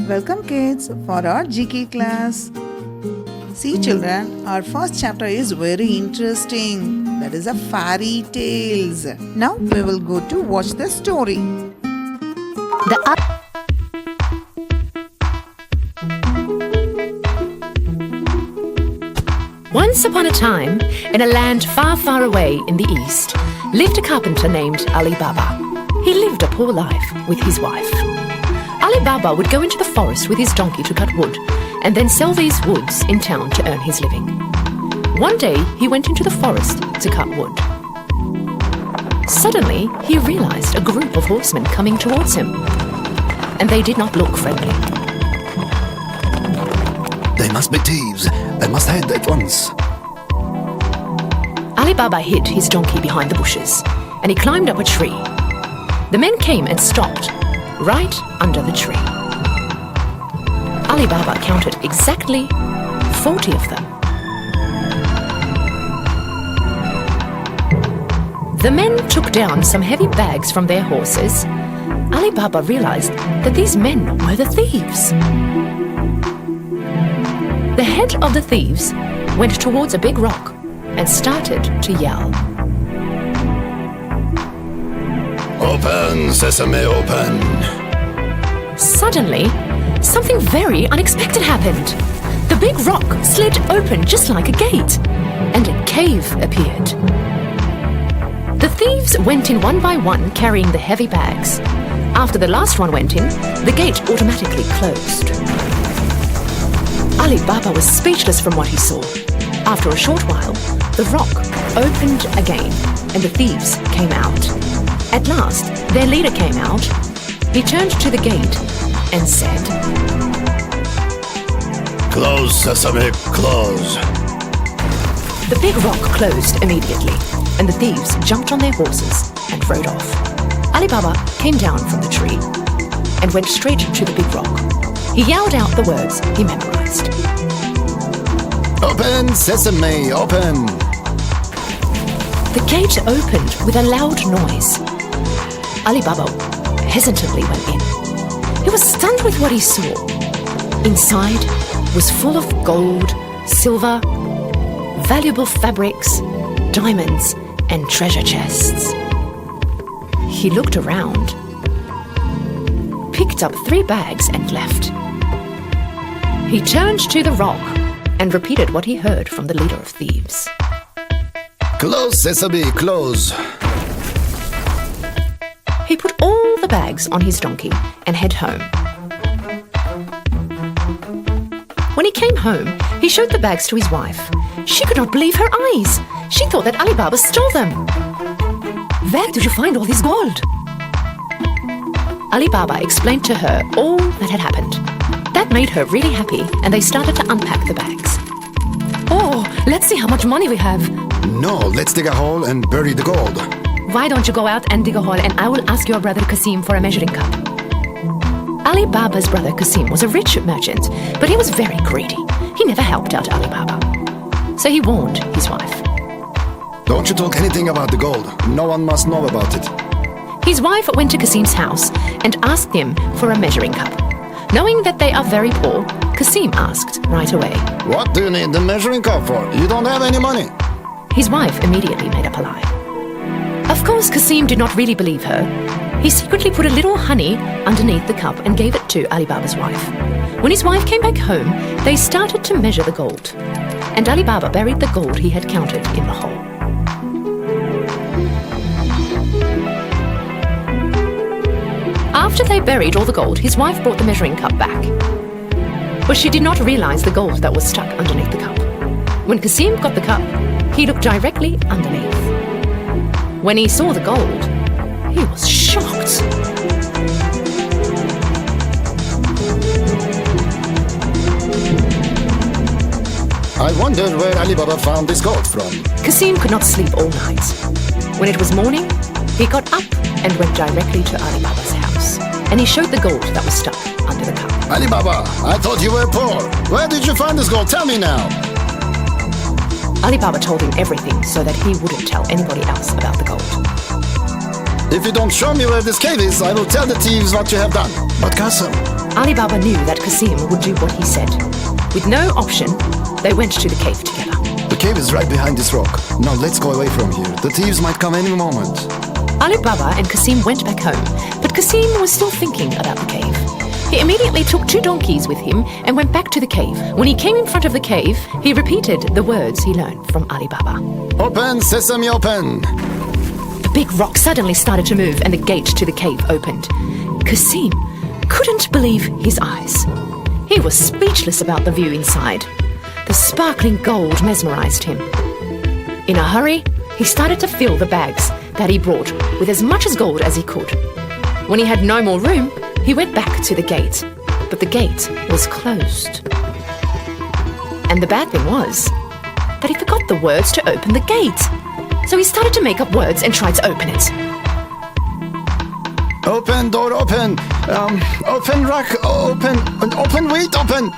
Welcome kids for our GK class. See children, our first chapter is very interesting. That is a fairy tales. Now we will go to watch the story. Once upon a time, in a land far, far away in the east, lived a carpenter named Ali Baba. He lived a poor life with his wife. Ali Baba would go into the forest with his donkey to cut wood and then sell these woods in town to earn his living. One day, he went into the forest to cut wood. Suddenly, he realized a group of horsemen coming towards him, and they did not look friendly. They must be thieves. I must hide at once. Ali Baba hid his donkey behind the bushes, and he climbed up a tree. The men came and stopped right under the tree. Ali Baba counted exactly 40 of them. The men took down some heavy bags from their horses. Ali Baba realized that these men were the thieves. The head of the thieves went towards a big rock and started to yell. Open, sesame, open. Suddenly, something very unexpected happened. The big rock slid open just like a gate, and a cave appeared. The thieves went in one by one, carrying the heavy bags. After the last one went in, the gate automatically closed. Ali Baba was speechless from what he saw. After a short while, the rock opened again, and the thieves came out. At last, their leader came out. He turned to the gate and said, Close, sesame, close. The big rock closed immediately, and the thieves jumped on their horses and rode off. Ali Baba came down from the tree and went straight to the big rock. He yelled out the words he memorized. Open, sesame, open. The gate opened with a loud noise. Ali Baba hesitantly went in. He was stunned with what he saw. Inside was full of gold, silver, valuable fabrics, diamonds, and treasure chests. He looked around, picked up 3 bags and left. He turned to the rock and repeated what he heard from the leader of thieves. Close, sesame, close. He put all the bags on his donkey and head home. When he came home, he showed the bags to his wife. She could not believe her eyes. She thought that Ali Baba stole them. Where did you find all this gold? Ali Baba explained to her all that had happened. That made her really happy, and they started to unpack the bags. Oh, let's see how much money we have. No, let's dig a hole and bury the gold. Why don't you go out and dig a hole, and I will ask your brother Qasim for a measuring cup. Ali Baba's brother Qasim was a rich merchant, but he was very greedy. He never helped out Ali Baba. So he warned his wife. Don't you talk anything about the gold. No one must know about it. His wife went to Qasim's house and asked him for a measuring cup. Knowing that they are very poor, Qasim asked right away. What do you need the measuring cup for? You don't have any money. His wife immediately made up a lie. Of course, Qasim did not really believe her. He secretly put a little honey underneath the cup and gave it to Ali Baba's wife. When his wife came back home, they started to measure the gold. And Ali Baba buried the gold he had counted in the hole. After they buried all the gold, his wife brought the measuring cup back. But she did not realize the gold that was stuck underneath the cup. When Qasim got the cup, he looked directly underneath. When he saw the gold, he was shocked. I wondered where Ali Baba found this gold from. Qasim could not sleep all night. When it was morning, he got up and went directly to Ali Baba's house. And he showed the gold that was stuck under the cup. Ali Baba, I thought you were poor. Where did you find this gold? Tell me now. Ali Baba told him everything so that he wouldn't tell anybody else about the gold. If you don't show me where this cave is, I will tell the thieves what you have done. But Qasim, Ali Baba knew that Qasim would do what he said. With no option, they went to the cave together. the cave is right behind this rock. Now let's go away from here. The thieves might come any moment. Ali Baba and Qasim went back home, but Qasim was still thinking about the cave. He immediately took 2 donkeys with him and went back to the cave. When he came in front of the cave, he repeated the words he learned from Ali Baba. Open, sesame, open. The big rock suddenly started to move and the gate to the cave opened. Qasim couldn't believe his eyes. He was speechless about the view inside. The sparkling gold mesmerized him. In a hurry, he started to fill the bags that he brought with as much as gold as he could. When he had no more room, he went back to the gate, but the gate was closed. And the bad thing was that he forgot the words to open the gate. So he started to make up words and tried to open it. Open, door open. Open, rock, open, wait, open.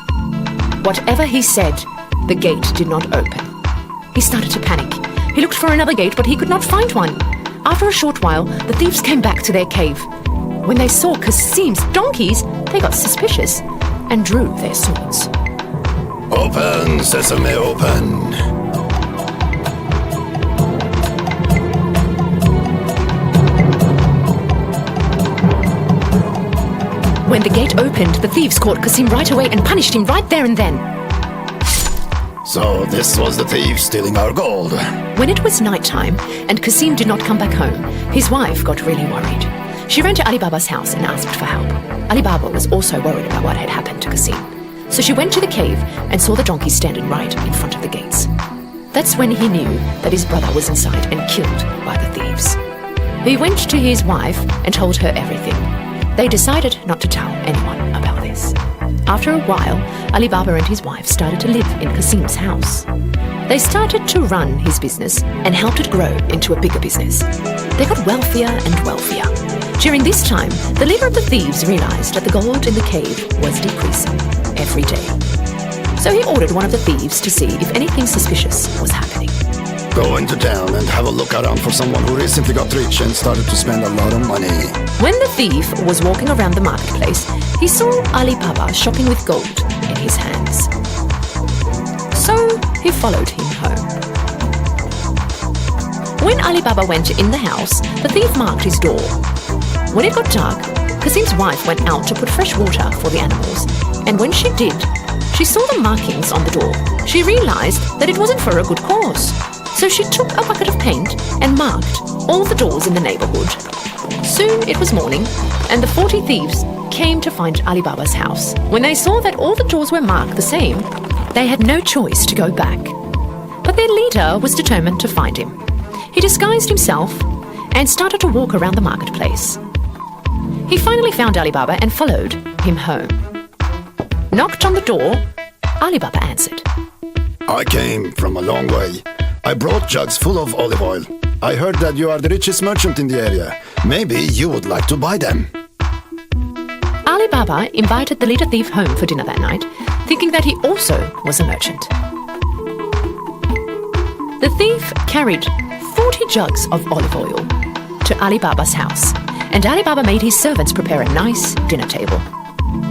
Whatever he said, the gate did not open. He started to panic. He looked for another gate, but he could not find one. After a short while, the thieves came back to their cave. When they saw Qasim's donkeys, they got suspicious and drew their swords. Open, sesame, open. When the gate opened, the thieves caught Qasim right away and punished him right there and then. So this was the thief stealing our gold. When it was night time and Qasim did not come back home, his wife got really worried. She ran to Ali Baba's house and asked for help. Ali Baba was also worried about what had happened to Qasim. So she went to the cave and saw the donkey standing right in front of the gates. That's when he knew that his brother was inside and killed by the thieves. He went to his wife and told her everything. They decided not to tell anyone about this. After a while, Ali Baba and his wife started to live in Qasim's house. They started to run his business and helped it grow into a bigger business. They got wealthier and wealthier. During this time, the leader of the thieves realized that the gold in the cave was decreasing every day. So he ordered one of the thieves to see if anything suspicious was happening. Go into town and have a look around for someone who recently got rich and started to spend a lot of money. When the thief was walking around the marketplace, he saw Ali Baba shopping with gold in his hands. So he followed him home. When Ali Baba went in the house, the thief marked his door. When it got dark, Qasim's wife went out to put fresh water for the animals, and when she did, she saw the markings on the door. She realized that it wasn't for a good cause. So she took a bucket of paint and marked all the doors in the neighborhood. Soon it was morning, and the 40 thieves came to find Ali Baba's house. When they saw that all the doors were marked the same, they had no choice to go back. But their leader was determined to find him. He disguised himself and started to walk around the marketplace. He finally found Ali Baba and followed him home. Knocked on the door, Ali Baba answered. I came from a long way. I brought jugs full of olive oil. I heard that you are the richest merchant in the area. Maybe you would like to buy them. Ali Baba invited the leader thief home for dinner that night, thinking that he also was a merchant. The thief carried 40 jugs of olive oil to Ali Baba's house, and Ali Baba made his servants prepare a nice dinner table.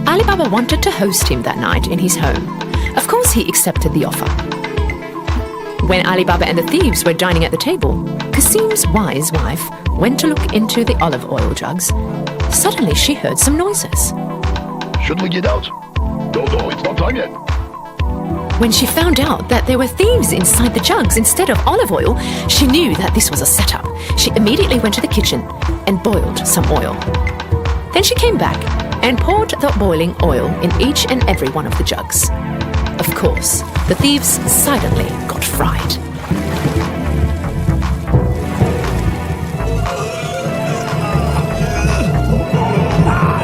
Ali Baba wanted to host him that night in his home. Of course, he accepted the offer. When Ali Baba and the thieves were dining at the table, Qasim's wise wife went to look into the olive oil jugs. Suddenly, she heard some noises. Should we get out? No, it's not time yet. When she found out that there were thieves inside the jugs instead of olive oil, she knew that this was a setup. She immediately went to the kitchen and boiled some oil. Then she came back and poured the boiling oil in each and every one of the jugs. Of course, the thieves silently got fried.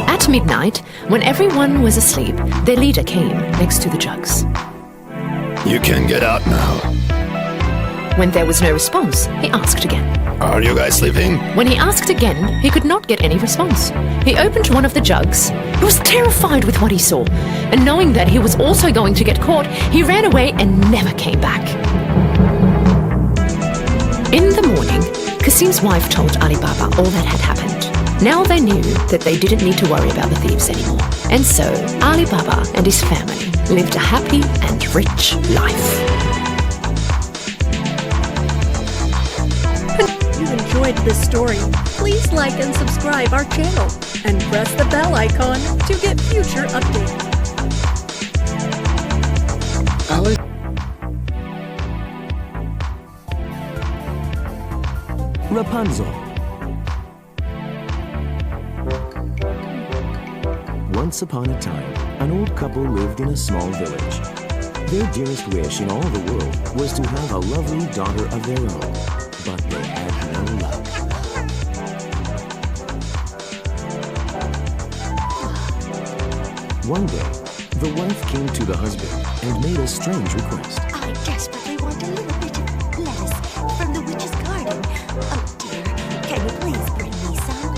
At midnight, when everyone was asleep, their leader came next to the jugs. You can get out now. When there was no response, he asked again. Are you guys sleeping? When he asked again, he could not get any response. He opened one of the jugs. He was terrified with what he saw, and knowing that he was also going to get caught, he ran away and never came back. In the morning, Kasim's wife told Ali Baba all that had happened. Now they knew that they didn't need to worry about the thieves anymore. And so Ali Baba and his family lived a happy and rich life. If you enjoyed this story, please like and subscribe our channel and press the bell icon to get future updates. Rapunzel. Once upon a time, an old couple lived in a small village. Their dearest wish in all the world was to have a lovely daughter of their own, but they had no luck. One day, the wife came to the husband and made a strange request. I desperately want a little bit of lettuce from the witch's garden. Oh dear, can you please bring me some?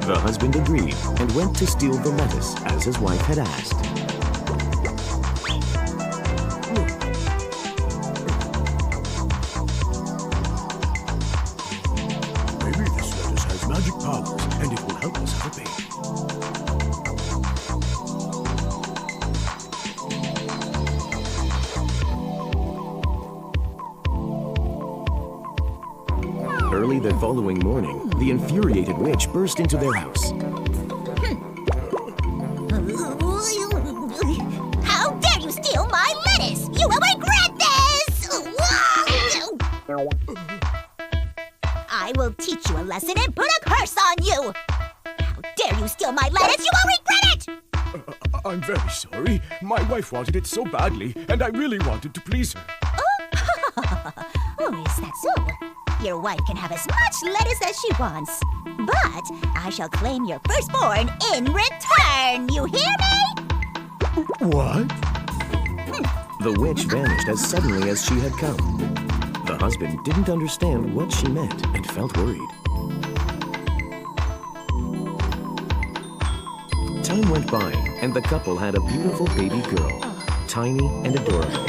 The husband agreed and went to steal the lettuce as his wife had asked. Maybe this lettuce has magic powers and it will help us have a baby. Early the following morning, the infuriated witch burst into their house. How dare you steal my lettuce! You will regret this! I will teach you a lesson and put a curse on you! How dare you steal my lettuce! You will regret it! I'm very sorry. My wife wanted it so badly, and I really wanted to please her. Oh, is that so? Your wife can have as much lettuce as she wants. But I shall claim your firstborn in return. You hear me? What? The witch vanished as suddenly as she had come. The husband didn't understand what she meant and felt worried. Time went by, and the couple had a beautiful baby girl, tiny and adorable.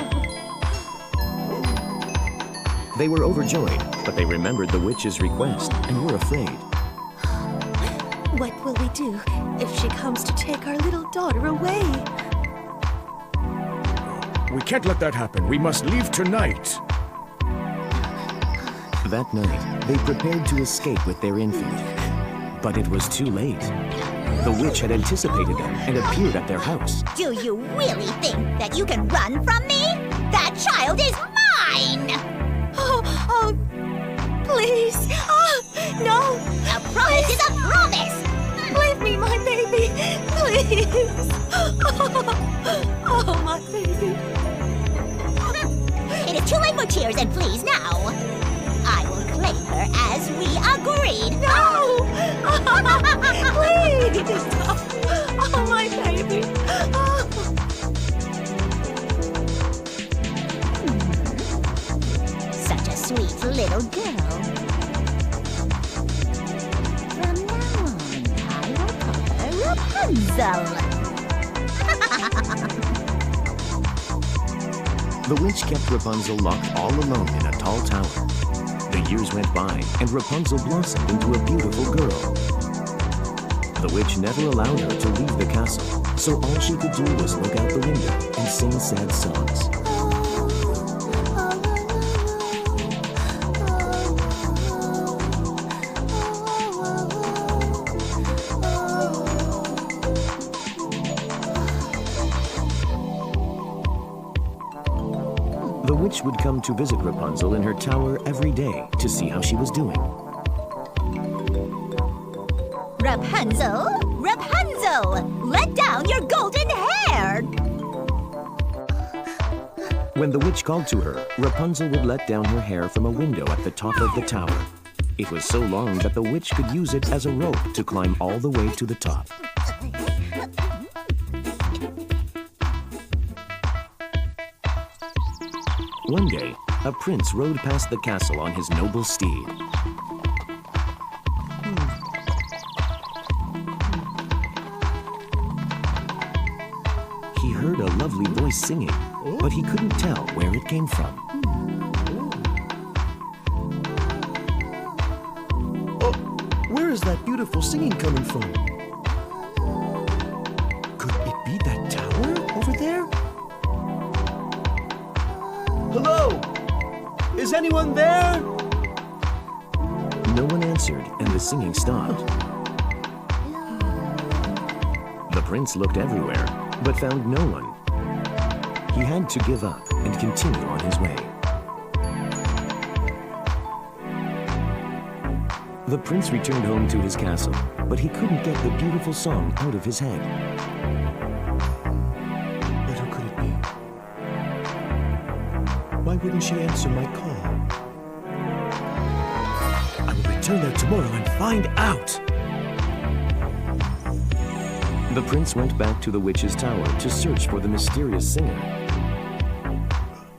They were overjoyed, but they remembered the witch's request and were afraid. What will we do if she comes to take our little daughter away? We can't let that happen. We must leave tonight. That night, they prepared to escape with their infant. But it was too late. The witch had anticipated them and appeared at their house. Do you really think that you can run from me? That child is mine! Oh, please. Oh, no. A promise is a promise! Leave me my baby. Please. Oh, my baby. It is too late for tears and pleas now. I will claim her as we agreed. No. Please. Oh, my baby. Oh. Such a sweet little girl. From now on, I will call her Rapunzel. The witch kept Rapunzel locked all alone in a tall tower. The years went by, and Rapunzel blossomed into a beautiful girl. The witch never allowed her to leave the castle, so all she could do was look out the window and sing sad songs. The witch would come to visit Rapunzel in her tower every day to see how she was doing. Rapunzel, Rapunzel, let down your golden hair. When the witch called to her, Rapunzel would let down her hair from a window at the top of the tower. It was so long that the witch could use it as a rope to climb all the way to the top. One day, a prince rode past the castle on his noble steed. He heard a lovely voice singing, but he couldn't tell where it came from. that beautiful singing coming from? Could it be that tower over there? Hello? Is anyone there? No one answered, and the singing stopped. The prince looked everywhere, but found no one. He had to give up and continue on his way. The prince returned home to his castle, but he couldn't get the beautiful song out of his head. But who could it be? Why wouldn't she answer my call? I will return there tomorrow and find out! The prince went back to the witch's tower to search for the mysterious singer.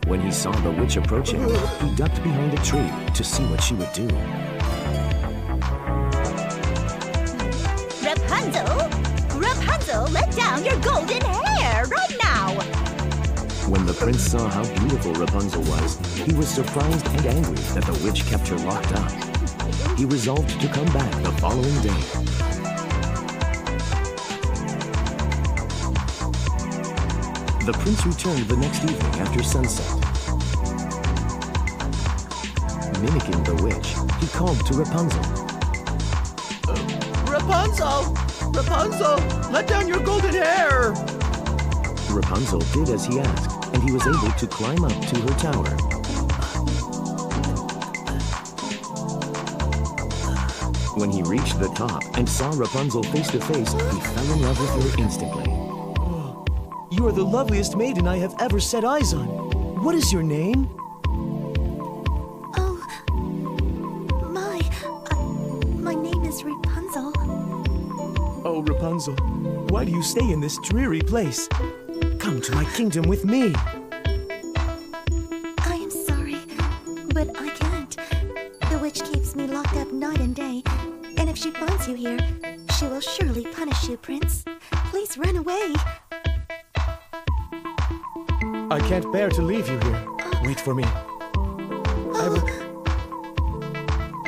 When he saw the witch approaching, he ducked behind a tree to see what she would do. Rapunzel! Rapunzel, let down your golden hair right now! When the prince saw how beautiful Rapunzel was, he was surprised and angry that the witch kept her locked up. He resolved to come back the following day. The prince returned the next evening after sunset. Mimicking the witch, he called to Rapunzel. Rapunzel! Rapunzel! Let down your golden hair! Rapunzel did as he asked, and he was able to climb up to her tower. When he reached the top and saw Rapunzel face to face, he fell in love with her instantly. You are the loveliest maiden I have ever set eyes on. What is your name? Oh, my name is Rapunzel. Oh, Rapunzel, why do you stay in this dreary place? Come to my kingdom with me. I am sorry, but I can't. The witch keeps me locked up night and day, and if she finds you here, she will surely punish you, Prince. Please run away. I can't bear to leave you here. Wait for me.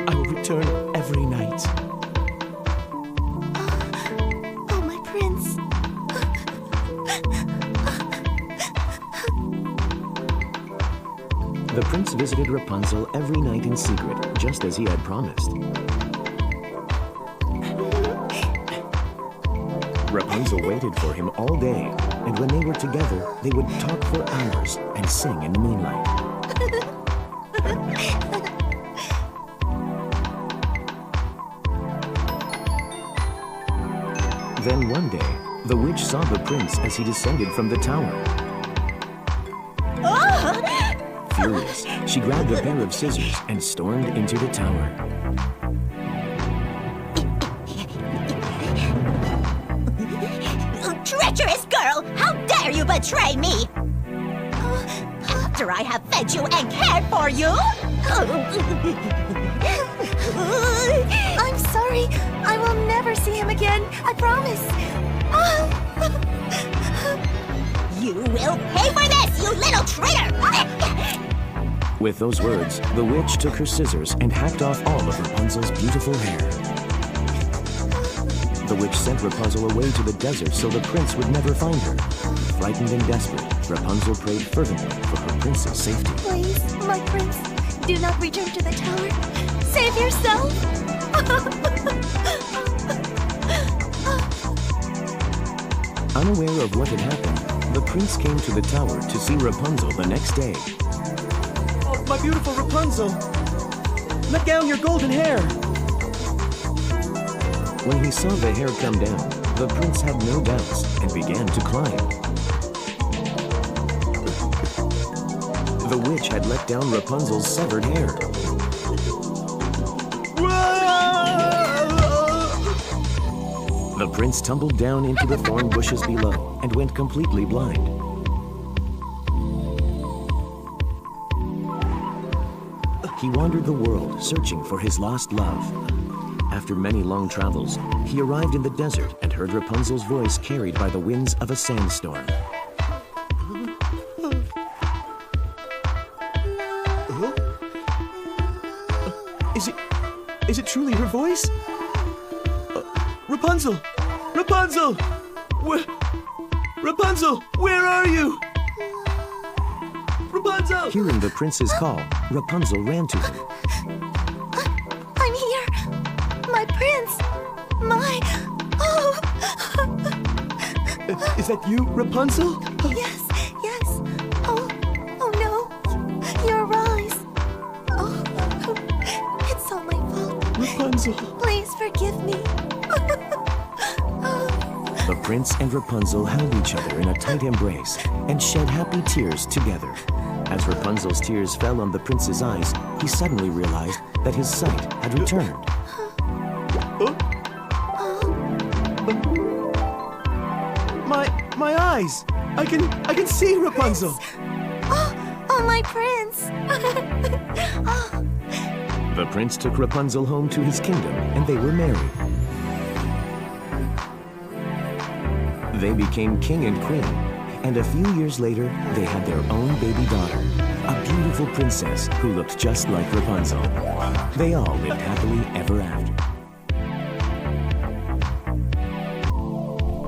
I will return every night. Oh, my prince. The prince visited Rapunzel every night in secret, just as he had promised. Rapunzel waited for him all day, and when they were together, they would talk for hours and sing in the moonlight. Then one day, the witch saw the prince as he descended from the tower. Furious, she grabbed a pair of scissors and stormed into the tower. Treacherous girl! How dare you betray me! After I have fed you and cared for you! I'm sorry. I will never see him again. I promise. You will pay for this, you little traitor! With those words, the witch took her scissors and hacked off all of Rapunzel's beautiful hair. The witch sent Rapunzel away to the desert so the prince would never find her. Frightened and desperate, Rapunzel prayed fervently for her prince's safety. Please, my prince, do not return to the tower. Save yourself! Unaware of what had happened, the prince came to the tower to see Rapunzel the next day. Oh, my beautiful Rapunzel! Let down your golden hair! When he saw the hair come down, the prince had no doubts and began to climb. The witch had let down Rapunzel's severed hair. The prince tumbled down into the thorn bushes below and went completely blind. He wandered the world searching for his lost love. After many long travels, he arrived in the desert and heard Rapunzel's voice carried by the winds of a sandstorm. Is it truly her voice? Rapunzel! Rapunzel! Rapunzel, where are you? Rapunzel! Hearing the prince's call, Rapunzel ran to him. I'm here. My prince. My. Oh. Is that you, Rapunzel? Yes, yes. Oh no. Your eyes. Oh, it's all my fault. Rapunzel. Please forgive me. The prince and Rapunzel held each other in a tight embrace and shed happy tears together. As Rapunzel's tears fell on the prince's eyes, he suddenly realized that his sight had returned. My eyes! I can see Rapunzel! Oh, my prince. Oh. The prince took Rapunzel home to his kingdom, and they were married. They became king and queen, and a few years later, they had their own baby daughter, a beautiful princess who looked just like Rapunzel. They all lived happily ever after.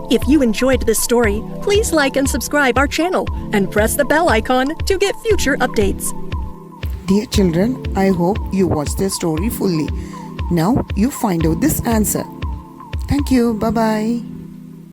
If you enjoyed this story, please like and subscribe our channel and press the bell icon to get future updates. Dear children, I hope you watched the story fully. Now you find out this answer. Thank you. Bye-bye.